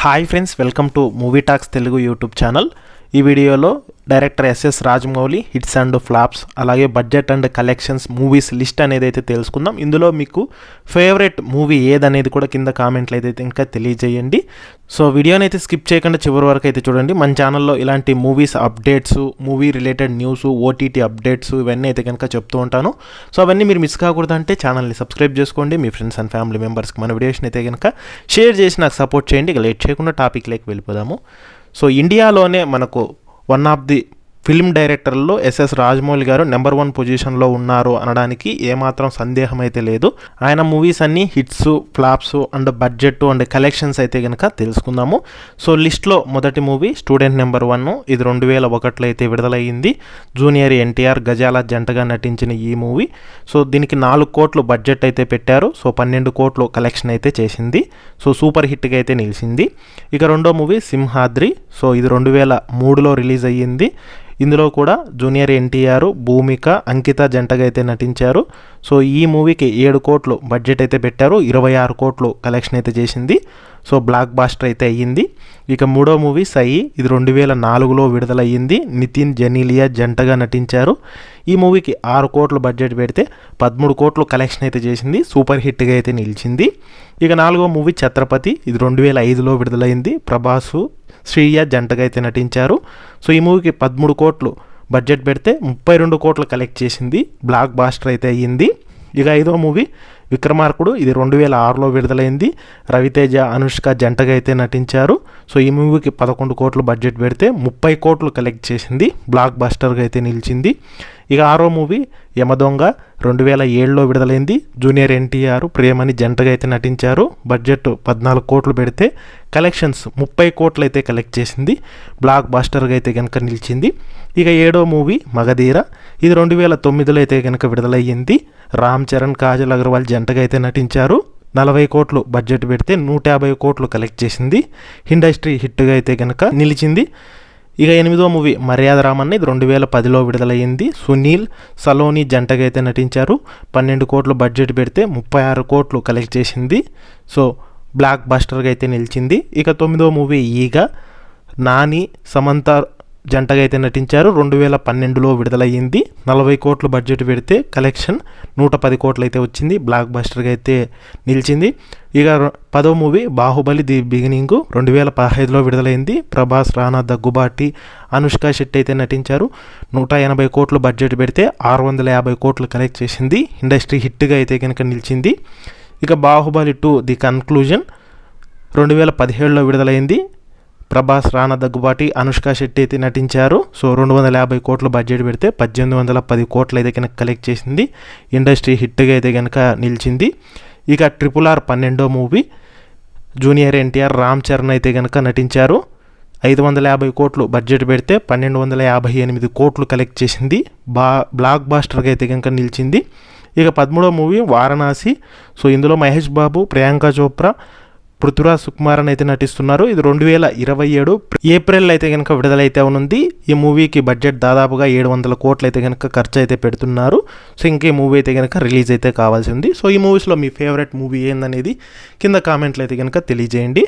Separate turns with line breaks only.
Hi friends, welcome to movie talks Telugu YouTube channel. ఈ వీడియోలో director SS Rajamouli hits and flops అలాగే budget and collections movies list అనేది అయితే తెలుసుకుందాం. ఇందులో మీకు ఫేవరెట్ మూవీ ఏదనేది కూడా కింద కామెంట్లు అయితే ఇంకా తెలియజేయండి. సో వీడియోని అయితే స్కిప్ చేయకుండా చివరి వరకు అయితే చూడండి. మన ఛానల్లో ఇలాంటి movies updates, movie related news, OTT updates ఇవన్నీ అయితే కనుక చెప్తూ ఉంటాను. సో అవన్నీ మీరు మిస్ కాకూడదంటే ఛానల్ని సబ్స్క్రైబ్ చేసుకోండి. మీ ఫ్రెండ్స్ అండ్ ఫ్యామిలీ మెంబర్స్కి మన వీడియోస్ని అయితే కనుక షేర్ చేసి నాకు సపోర్ట్ చేయండి. ఇక లేట్ చేయకుండా టాపిక్లోకి వెళ్ళిపోదాము. సో ఇండియాలోనే మనకు వన్ ఆఫ్ ది ఫిల్మ్ డైరెక్టర్లో ఎస్ఎస్ రాజమౌళి గారు నెంబర్ 1 పొజిషన్లో ఉన్నారు అనడానికి ఏమాత్రం సందేహం అయితే లేదు. ఆయన మూవీస్ అన్నీ hits, flops and budget and collections అయితే కనుక తెలుసుకుందాము. సో లిస్ట్లో మొదటి మూవీ స్టూడెంట్ నెంబర్ 1. ఇది 2001లో అయితే విడుదలయ్యింది. జూనియర్ ఎన్టీఆర్, గజాల జంటగా నటించిన ఈ మూవీ. సో దీనికి 4 కోట్లు బడ్జెట్ అయితే పెట్టారు. సో 12 కోట్లు కలెక్షన్ అయితే చేసింది. సో సూపర్ హిట్గా అయితే నిలిచింది. ఇక రెండో మూవీ సింహాద్రి. సో ఇది 2003లో రిలీజ్ అయ్యింది. ఇందులో కూడా జూనియర్ ఎన్టీఆర్, భూమిక, అంకిత జంటగా అయితే నటించారు. సో ఈ మూవీకి 7 కోట్లు బడ్జెట్ అయితే పెట్టారు. 26 కోట్లు కలెక్షన్ అయితే చేసింది. సో బ్లాక్ బాస్టర్ అయితే అయ్యింది. ఇక మూడో మూవీ సై. ఇది 2004లో విడుదలయ్యింది. నితిన్, జెనీలియా జంటగా నటించారు. ఈ మూవీకి 6 కోట్లు బడ్జెట్ పెడితే 13 కోట్లు కలెక్షన్ అయితే చేసింది. సూపర్ హిట్గా అయితే నిలిచింది. ఇక నాలుగో మూవీ ఛత్రపతి. ఇది 2005లో విడుదలైంది. ప్రభాసు, శ్రీయ జంటగా అయితే నటించారు. సో ఈ మూవీకి 13 కోట్లు బడ్జెట్ పెడితే 32 కోట్లు కలెక్ట్ చేసింది. బ్లాక్ బాస్టర్ అయితే అయ్యింది. ఇక ఐదో మూవీ విక్రమార్కుడు. ఇది 2006లో విడుదలైంది. రవితేజ, అనుష్క జంటగా అయితే నటించారు. సో ఈ మూవీకి 11 కోట్లు బడ్జెట్ పెడితే 30 కోట్లు కలెక్ట్ చేసింది. బ్లాక్ బాస్టర్గా అయితే నిలిచింది. ఇక ఆరో మూవీ యమదొంగ. 2007లో విడుదలైంది. జూనియర్ ఎన్టీఆర్, ప్రియమణి జంటగా అయితే నటించారు. బడ్జెట్ 14 కోట్లు పెడితే కలెక్షన్స్ 30 కోట్లు అయితే కలెక్ట్ చేసింది. బ్లాక్ బాస్టర్గా అయితే కనుక నిలిచింది. ఇక ఏడో మూవీ మగధీర. ఇది 2009లో అయితే కనుక విడుదలయ్యింది. రామ్ చరణ్, కాజల్ అగర్వాల్ జంటగా అయితే నటించారు. 40 కోట్లు బడ్జెట్ పెడితే 150 కోట్లు కలెక్ట్ చేసింది. ఇండస్ట్రీ హిట్గా అయితే కనుక నిలిచింది. ఇక ఎనిమిదో మూవీ మర్యాద రామన్న. ఇది 2010లో విడుదలయ్యింది. సునీల్, సలోని జంటగా అయితే నటించారు. 12 కోట్లు బడ్జెట్ పెడితే 36 కోట్లు కలెక్ట్ చేసింది. సో బ్లాక్ బాస్టర్గా అయితే నిలిచింది. ఇక తొమ్మిదో మూవీ ఈగ. నాని, సమంత జంటగా అయితే నటించారు. 2012లో విడుదలయ్యింది. 40 కోట్లు బడ్జెట్ పెడితే కలెక్షన్ 110 కోట్లు అయితే వచ్చింది. బ్లాక్ బస్టర్గా అయితే నిలిచింది. ఇక 10వ మూవీ బాహుబలి ది బిగినింగ్. 2015లో విడుదలైంది. ప్రభాస్, రానా దగ్గుబాటి, అనుష్క శెట్టి అయితే నటించారు. 180 కోట్లు బడ్జెట్ పెడితే 650 కోట్లు కలెక్ట్ చేసింది. ఇండస్ట్రీ హిట్గా అయితే కనుక నిలిచింది. ఇక బాహుబలి 2 ది కన్క్లూజన్. 2017లో విడుదలైంది. ప్రభాస్, రానా దగ్గుబాటి, అనుష్క శెట్టి అయితే నటించారు. సో 250 కోట్లు బడ్జెట్ పెడితే 1810 కోట్లు అయితే కనుక కలెక్ట్ చేసింది. ఇండస్ట్రీ హిట్గా అయితే కనుక నిలిచింది. ఇక RRR 12వ మూవీ. జూనియర్ ఎన్టీఆర్, రామ్ చరణ్ అయితే కనుక నటించారు. 550 కోట్లు బడ్జెట్ పెడితే 1258 కోట్లు కలెక్ట్ చేసింది. బ్లాక్ బాస్టర్గా అయితే కనుక నిలిచింది. ఇక 13వ మూవీ వారణాసి. సో ఇందులో మహేష్ బాబు, ప్రియాంక చోప్రా, పృథ్వీరాజ్ సుకుమారన్ అయితే నటిస్తున్నారు. ఇది 2027 ఏప్రిల్ అయితే కనుక విడుదలైతే ఉంది. ఈ మూవీకి బడ్జెట్ దాదాపుగా 700 కోట్లు అయితే కనుక ఖర్చు అయితే పెడుతున్నారు. సో ఇంకే మూవీ అయితే కనుక రిలీజ్ అయితే కావాల్సి ఉంది. సో ఈ మూవీస్లో మీ ఫేవరెట్ మూవీ ఏందనేది కింద కామెంట్లు అయితే కనుక తెలియజేయండి.